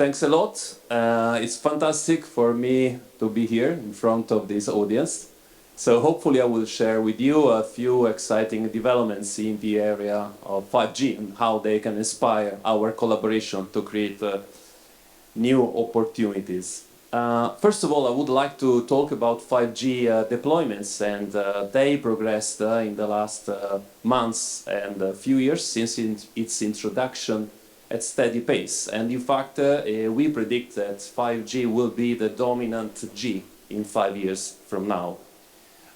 Thanks a lot. It's fantastic for me to be here in front of this audience. So hopefully I will share with you a few exciting developments in the area of 5G and how they can inspire our collaboration to create new opportunities. First of all, I would like to talk about 5G deployments, and they progressed in the last months and a few years since its introduction at steady pace. And in fact, we predict that 5G will be the dominant G in 5 years from now.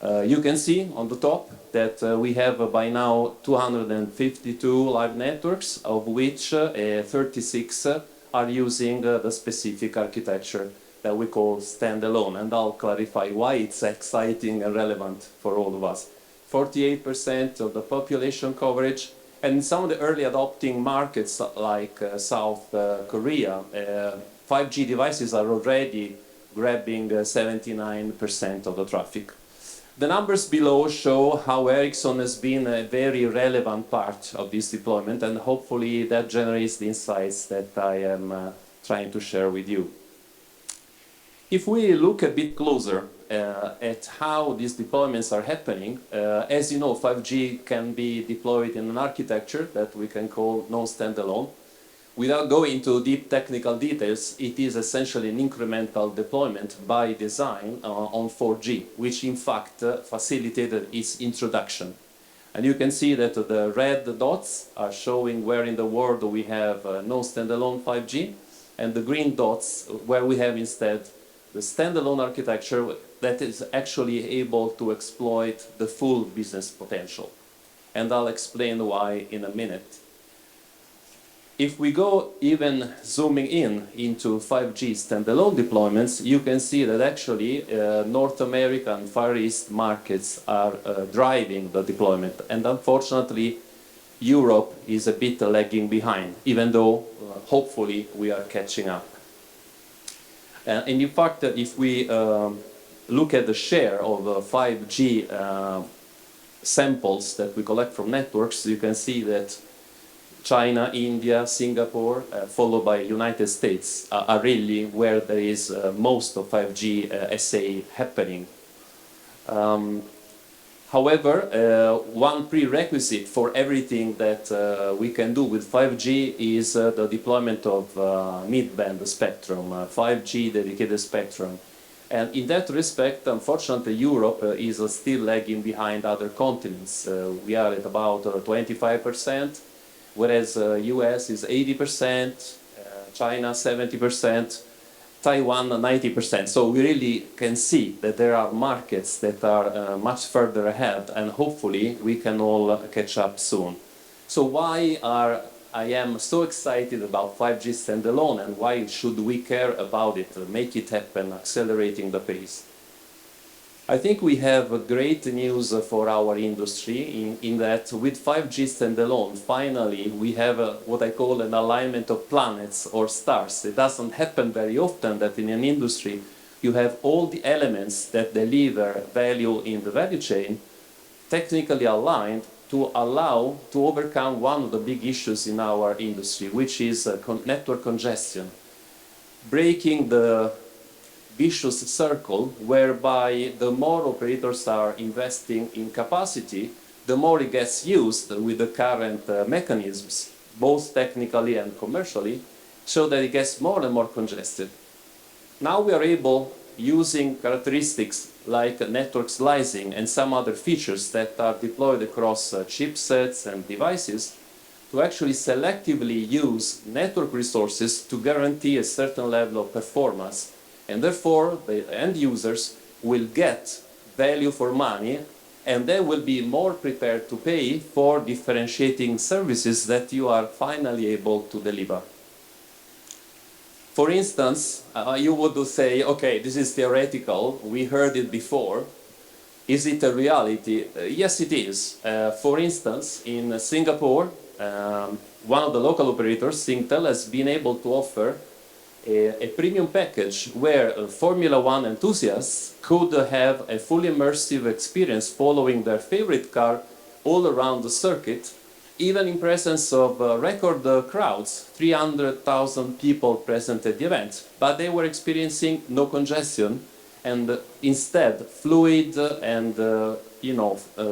You can see on the top that we have by now 252 live networks, of which 36 are using the specific architecture that we call standalone, and I'll clarify why it's exciting and relevant for all of us. 48% of the population coverage, and in some of the early adopting markets like South Korea, 5G devices are already grabbing 79% of the traffic. The numbers below show how Ericsson has been a very relevant part of this deployment, and hopefully that generates the insights that I am trying to share with you. If we look a bit closer at how these deployments are happening, as you know, 5G can be deployed in an architecture that we can call non-standalone. Without going into deep technical details, it is essentially an incremental deployment by design on 4G, which in fact facilitated its introduction. And you can see that the red dots are showing where in the world we have non-standalone 5G, and the green dots where we have instead the standalone architecture that is actually able to exploit the full business potential. And I'll explain why in a minute. If we go even zooming in into 5G standalone deployments, you can see that actually North America and Far East markets are driving the deployment. And unfortunately, Europe is a bit lagging behind, even though hopefully we are catching up. And in fact, if we look at the share of 5G samples that we collect from networks, you can see that China, India, Singapore, followed by United States, are really where there is most of 5G SA happening. However, one prerequisite for everything that we can do with 5G is the deployment of mid-band spectrum, 5G dedicated spectrum. And in that respect, unfortunately, Europe is still lagging behind other continents. We are at about 25%, whereas US is 80%, China 70%, Taiwan 90%. So we really can see that there are markets that are much further ahead, and hopefully we can all catch up soon. So why I am so excited about 5G standalone, and why should we care about it, make it happen, accelerating the pace? I think we have great news for our industry in that with 5G standalone, finally we have what I call an alignment of planets or stars. It doesn't happen very often that in an industry you have all the elements that deliver value in the value chain technically aligned to allow to overcome one of the big issues in our industry, which is network congestion. Breaking the vicious circle whereby the more operators are investing in capacity, the more it gets used with the current mechanisms, both technically and commercially, so that it gets more and more congested. Now we are able, using characteristics like network slicing and some other features that are deployed across chipsets and devices, to actually selectively use network resources to guarantee a certain level of performance. And therefore, the end users will get value for money, and they will be more prepared to pay for differentiating services that you are finally able to deliver. For instance, you would say, okay, this is theoretical, we heard it before. Is it a reality? Yes, it is. For instance, in Singapore, one of the local operators, Singtel, has been able to offer a premium package where Formula One enthusiasts could have a fully immersive experience following their favorite car all around the circuit, even in presence of record crowds, 300,000 people present at the event, but they were experiencing no congestion and instead fluid and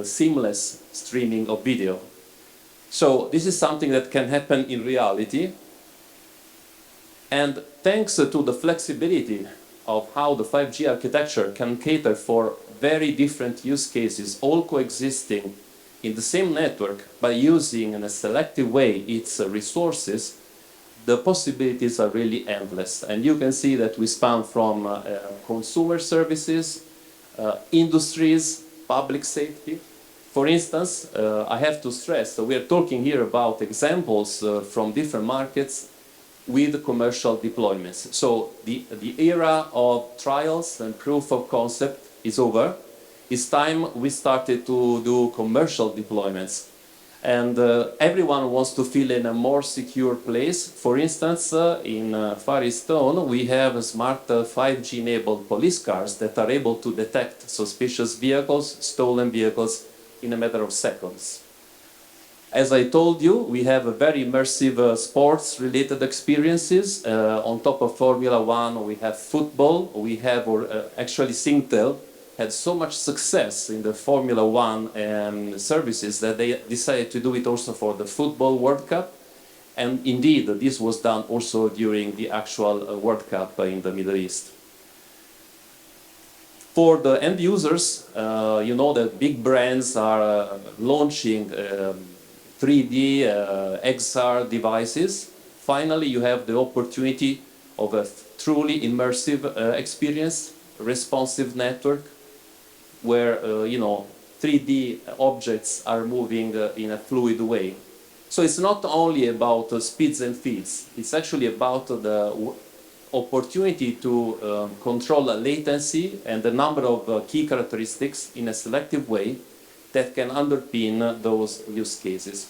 seamless streaming of video. So this is something that can happen in reality, and thanks to the flexibility of how the 5G architecture can cater for very different use cases, all coexisting in the same network by using in a selective way its resources, the possibilities are really endless. And you can see that we span from consumer services, industries, public safety. For instance, I have to stress that we are talking here about examples from different markets with commercial deployments. So the era of trials and proof of concept is over. It's time we started to do commercial deployments. And everyone wants to feel in a more secure place. For instance, in Far East Zone, we have smart 5G-enabled police cars that are able to detect suspicious vehicles, stolen vehicles, in a matter of seconds. As I told you, we have a very immersive sports-related experiences. On top of Formula One, we have football. We have actually Singtel had so much success in the Formula One services that they decided to do it also for the Football World Cup. And indeed, this was done also during the actual World Cup in the Middle East. For the end users, you know that big brands are launching 3D XR devices. Finally, you have the opportunity of a truly immersive experience, responsive network, where 3D objects are moving in a fluid way. So it's not only about speeds and feeds, it's actually about the opportunity to control latency and the number of key characteristics in a selective way that can underpin those use cases.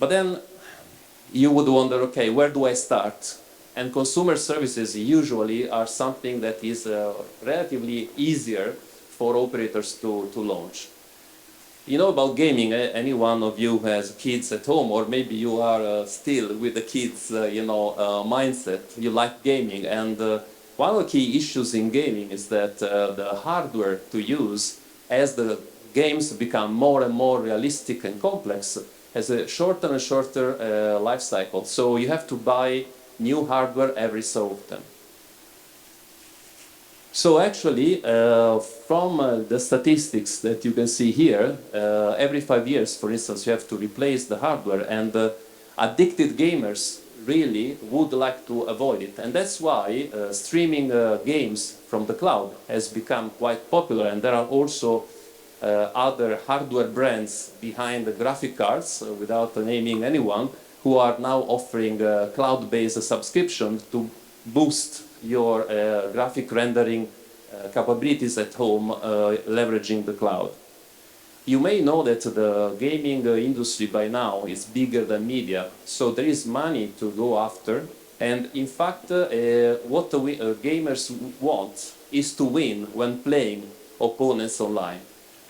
But then you would wonder, okay, where do I start? And consumer services usually are something that is relatively easier for operators to launch. You know about gaming, any one of you has kids at home, or maybe you are still with the kids, mindset, you like gaming. And one of the key issues in gaming is that the hardware to use, as the games become more and more realistic and complex, has a shorter and shorter life cycle. So you have to buy new hardware every so often. So actually, from the statistics that you can see here, every 5 years, for instance, you have to replace the hardware, and addicted gamers really would like to avoid it. And that's why streaming games from the cloud has become quite popular, and there are also other hardware brands behind the graphic cards, without naming anyone, who are now offering cloud-based subscription to boost your graphic rendering capabilities at home, leveraging the cloud. You may know that the gaming industry by now is bigger than media, so there is money to go after. And in fact, what gamers want is to win when playing opponents online.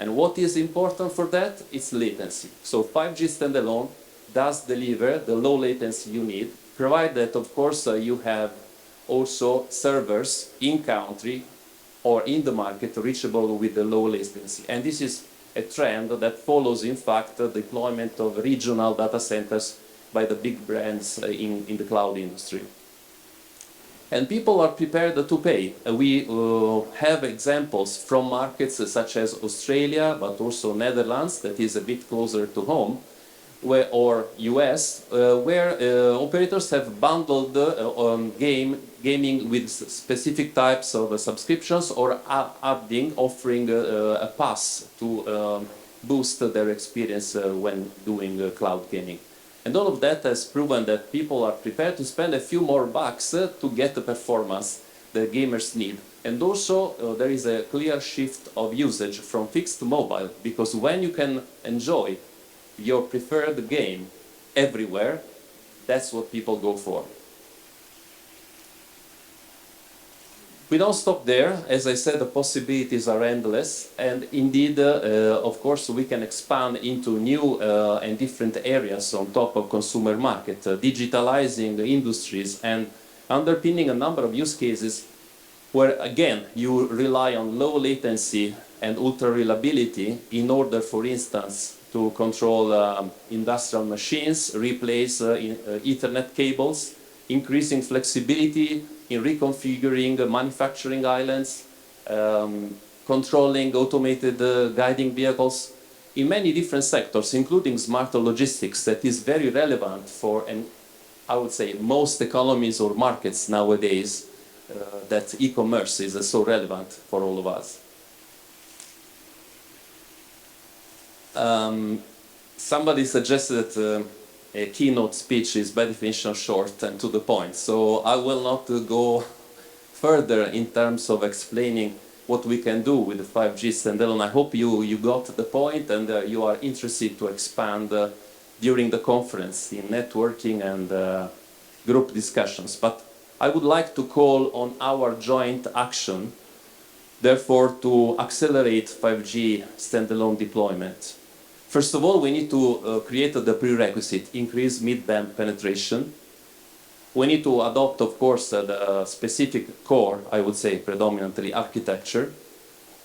And what is important for that? It's latency. So 5G standalone does deliver the low latency you need, provided that, of course, you have also servers in country or in the market reachable with the low latency. And this is a trend that follows, in fact, the deployment of regional data centers by the big brands in the cloud industry. And people are prepared to pay. We have examples from markets such as Australia, but also Netherlands, that is a bit closer to home, or US, where operators have bundled gaming with specific types of subscriptions, or offering a pass to boost their experience when doing cloud gaming. And all of that has proven that people are prepared to spend a few more bucks to get the performance the gamers need. And also there is a clear shift of usage from fixed to mobile, because when you can enjoy your preferred game everywhere, that's what people go for. We don't stop there. As I said, the possibilities are endless. And indeed, of course, we can expand into new and different areas on top of consumer market, digitalizing the industries and underpinning a number of use cases where, again, you rely on low latency and ultra reliability in order, for instance, to control industrial machines, replace Ethernet cables, increasing flexibility in reconfiguring manufacturing islands, controlling automated guiding vehicles in many different sectors, including smarter logistics that is very relevant for, and I would say, most economies or markets nowadays, that e-commerce is so relevant for all of us. Somebody suggested that a keynote speech is by definition short and to the point, so I will not go further in terms of explaining what we can do with the 5G standalone. I hope you got the point and you are interested to expand during the conference in networking and group discussions. But I would like to call on our joint action, therefore, to accelerate 5G standalone deployment. First of all, we need to create the prerequisite, increase mid-band penetration. We need to adopt, of course, the specific core, I would say, predominantly architecture,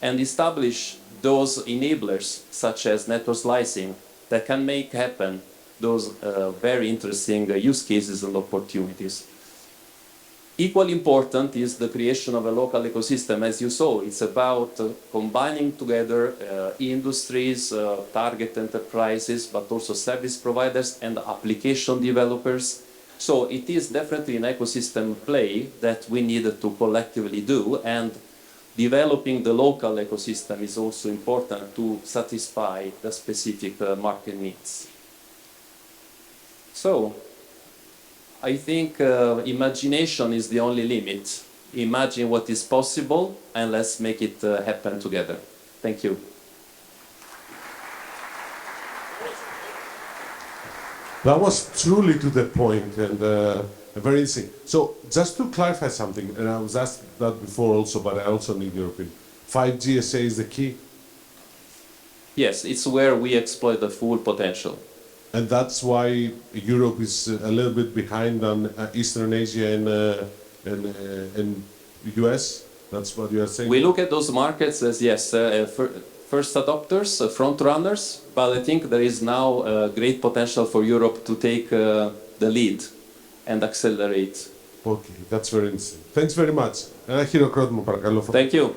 and establish those enablers, such as network slicing, that can make happen those very interesting use cases and opportunities. Equally important is the creation of a local ecosystem. As you saw, it's about combining together industries, target enterprises, but also service providers and application developers. So it is definitely an ecosystem play that we need to collectively do, and developing the local ecosystem is also important to satisfy the specific market needs. So, I think imagination is the only limit. Imagine what is possible and let's make it happen together. Thank you. That was truly to the point and very interesting. So just to clarify something, and I was asked that before also, but I also need your opinion. 5G SA is the key? Yes, it's where we exploit the full potential. And that's why Europe is a little bit behind on Eastern Asia and US? That's what you are saying? We look at those markets as, yes, first adopters, front runners, but I think there is now great potential for Europe to take the lead and accelerate. Okay, that's very interesting. Thanks very much. Ένα χειροκρότημα παρακαλώ. Thank you.